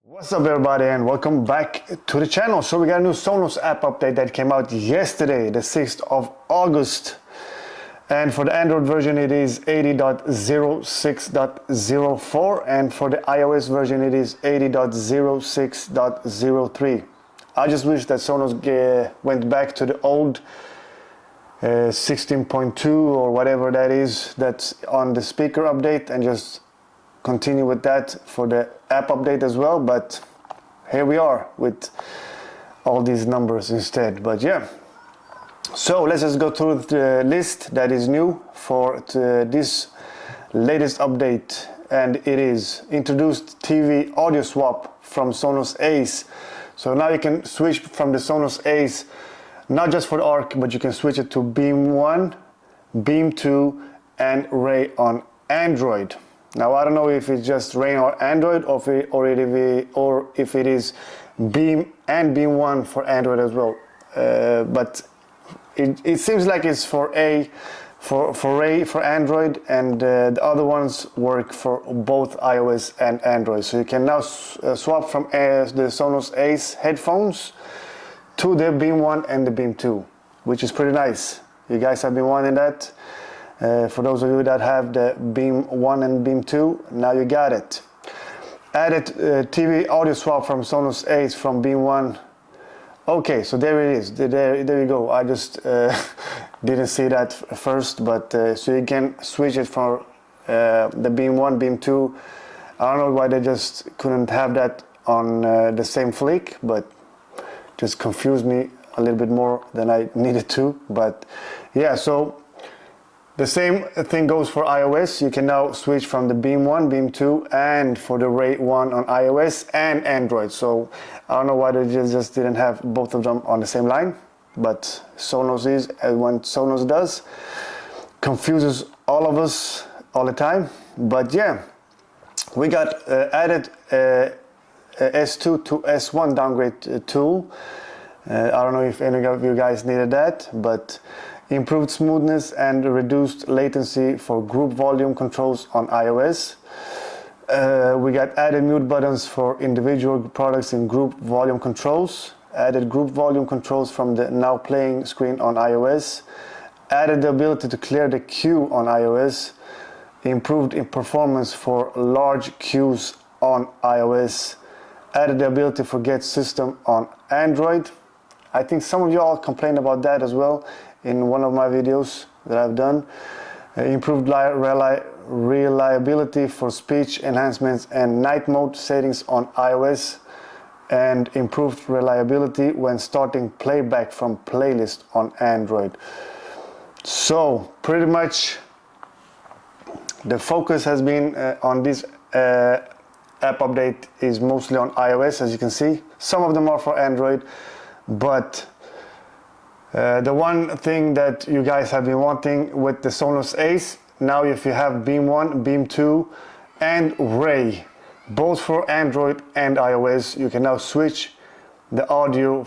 What's up everybody and welcome back to the channel. So we got a new Sonos app update that came out yesterday, the 6th of August. And for the Android version it is 80.06.04 and for the iOS version it is 80.06.03. I just wish that Sonos went back to the old 16.2 or whatever that is that's on the speaker update and just continue with that for the app update as well, but here we are with all these numbers instead. But yeah, so let's just go through the list that is new for this latest update, and it is introduced TV audio swap from Sonos Ace. So now you can switch from the Sonos Ace not just for the ARC, but you can switch it to Beam 1, Beam 2 and Ray on Android. Now I don't know if it's just Ray on Android or if it is Beam and Beam 1 for Android as well. But it seems like it's for Ray for Android, and the other ones work for both iOS and Android. So you can now swap from the Sonos Ace headphones to the Beam 1 and the Beam 2, which is pretty nice. You guys have been wanting that. For those of you that have the Beam 1 and Beam 2, now you got it. Added TV audio swap from Sonos Ace from Beam 1. Okay, so there it is. There you go. I just didn't see that first, but so you can switch it for the Beam 1, Beam 2. I don't know why they just couldn't have that on the same flick, but just confused me a little bit more than I needed to. But yeah, so the same thing goes for iOS. You can now switch from the Beam 1, Beam 2 and for the Ray 1 on iOS and Android. So I don't know why they just didn't have both of them on the same line, but Sonos is, and when Sonos does, confuses all of us all the time. But yeah, we got added S2 to S1 downgrade tool. I don't know if any of you guys needed that, but improved smoothness and reduced latency for group volume controls on iOS. We got added mute buttons for individual products in group volume controls. Added group volume controls from the now playing screen on iOS. Added the ability to clear the queue on iOS. Improved in performance for large queues on iOS. Added the ability to forget system on Android. I think some of you all complained about that as well in one of my videos that I've done. Improved reliability for speech enhancements and night mode settings on iOS, and improved reliability when starting playback from playlist on Android. So pretty much the focus has been on this app update is mostly on iOS, as you can see. Some of them are for Android, but the one thing that you guys have been wanting with the Sonos Ace, now if you have Beam 1, Beam 2 and Ray, both for Android and iOS, you can now switch the audio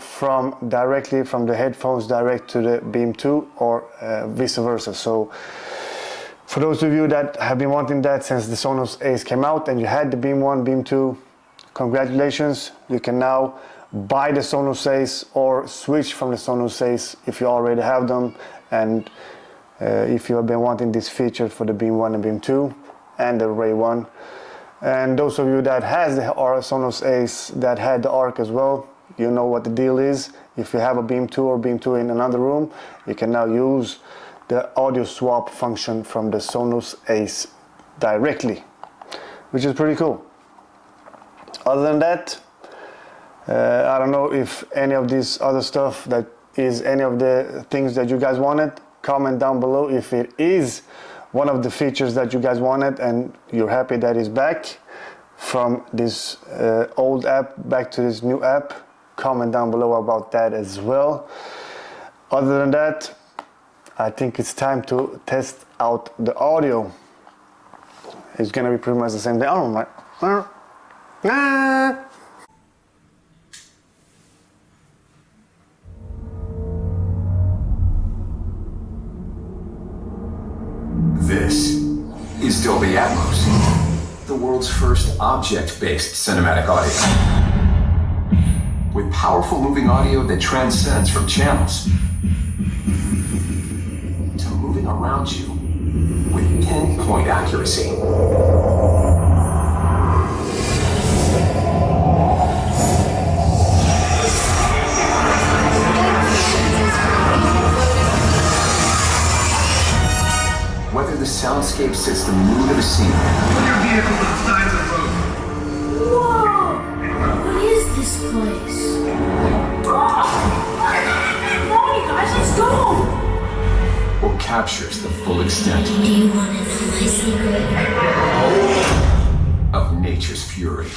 directly from the headphones direct to the Beam 2 or vice versa. So for those of you that have been wanting that since the Sonos Ace came out and you had the Beam 1, Beam 2, congratulations. You can now buy the Sonos Ace or switch from the Sonos Ace if you already have them, and if you have been wanting this feature for the Beam 1 and Beam 2 and the Ray 1. And those of you that has the Sonos Ace that had the ARC as well, you know what the deal is. If you have a Beam 2 or Beam 2 in another room, you can now use the audio swap function from the Sonos Ace directly, which is pretty cool. Other than that, I don't know if any of this other stuff that is any of the things that you guys wanted. Comment down below if it is one of the features that you guys wanted and you're happy that it's back from this old app back to this new app. Comment down below about that as well. Other than that, I think it's time to test out the audio. It's gonna be pretty much the same thing. Oh my. This is Dolby Atmos, the world's world's first object-based cinematic audio. With powerful moving audio that transcends from channels to moving around you with pinpoint accuracy. Whether the soundscape sets the mood of a scene. Put your vehicle to the side of the road. Whoa! What is this place? Come on, you guys, let's go! Or captures the full extent Do you want to know my secret? of nature's fury.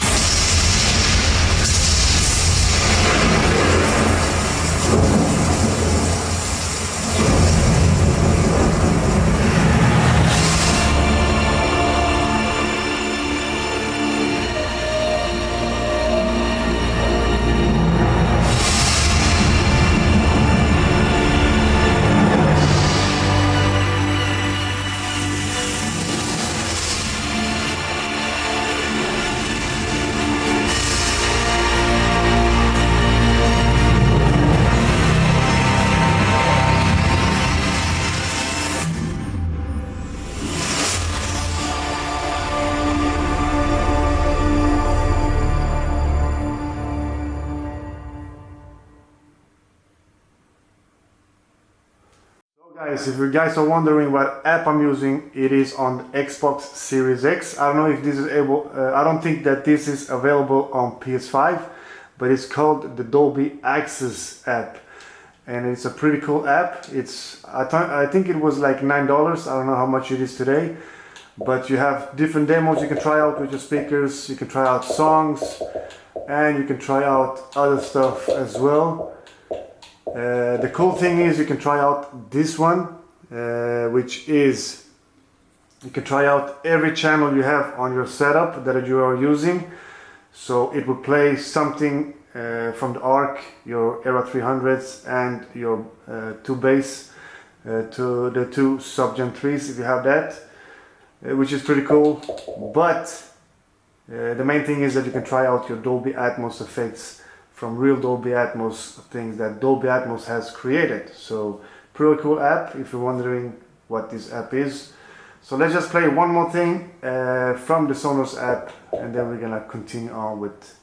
Guys, if you guys are wondering what app I'm using, it is on the Xbox Series X. I don't know if this is able, I don't think that this is available on PS5, but it's called the Dolby Access app. And it's a pretty cool app. I think it was like $9. I don't know how much it is today. But you have different demos you can try out with your speakers. You can try out songs, and you can try out other stuff as well. The cool thing is you can try out this one, which is you can try out every channel you have on your setup that you are using. So it will play something from the ARC, your Era 300s, and your two bass to the two Sub-Gen 3s if you have that, which is pretty cool. But the main thing is that you can try out your Dolby Atmos effects from real Dolby Atmos things that Dolby Atmos has created. So pretty cool app if you're wondering what this app is. So let's just play one more thing from the Sonos app, and then we're gonna continue on with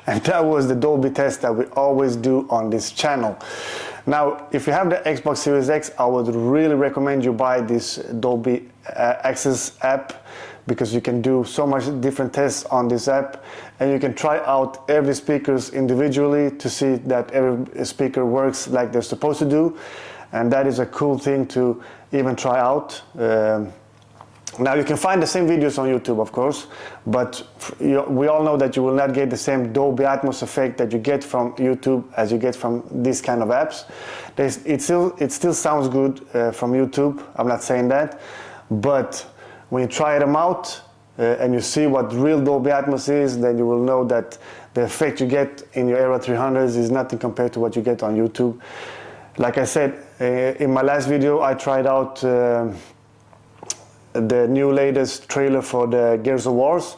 and that was the Dolby test that we always do on this channel. Now, if you have the Xbox Series X, I would really recommend you buy this Dolby Access app, because you can do so much different tests on this app, and you can try out every speakers individually to see that every speaker works like they're supposed to do, and that is a cool thing to even try out. Now you can find the same videos on YouTube, of course, but we all know that you will not get the same Dolby Atmos effect that you get from YouTube as you get from these kind of apps. It still sounds good from YouTube, I'm not saying that, but when you try them out and you see what real Dolby Atmos is, then you will know that the effect you get in your Era 300s is nothing compared to what you get on YouTube. Like I said, in my last video I tried out the new latest trailer for the Gears of Wars.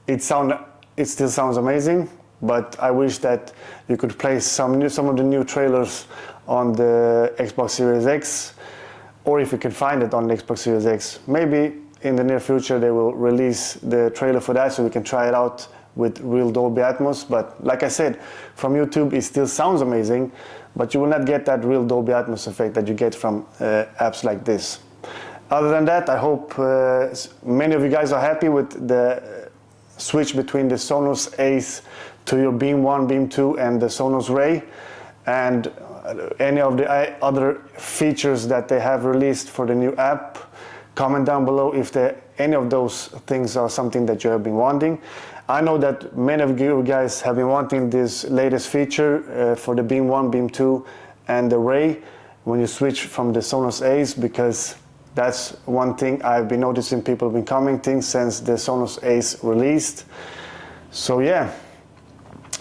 It still sounds amazing. but I wish that you could play some of the new trailers on the Xbox Series X, or if you can find it on the Xbox Series X. Maybe in the near future they will release the trailer for that so we can try it out with real Dolby Atmos. But like I said, from YouTube it still sounds amazing, but you will not get that real Dolby Atmos effect that you get from apps like this. Other than that, I hope many of you guys are happy with the switch between the Sonos Ace to your Beam 1, Beam 2 and the Sonos Ray, and any of the other features that they have released for the new app. Comment down below if any of those things are something that you have been wanting. I know that many of you guys have been wanting this latest feature for the Beam 1, Beam 2 and the Ray when you switch from the Sonos Ace, because that's one thing I've been noticing people have been commenting since the Sonos Ace released. So yeah,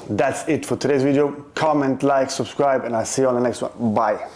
that's it for today's video. Comment, like, subscribe, and I'll see you on the next one. Bye.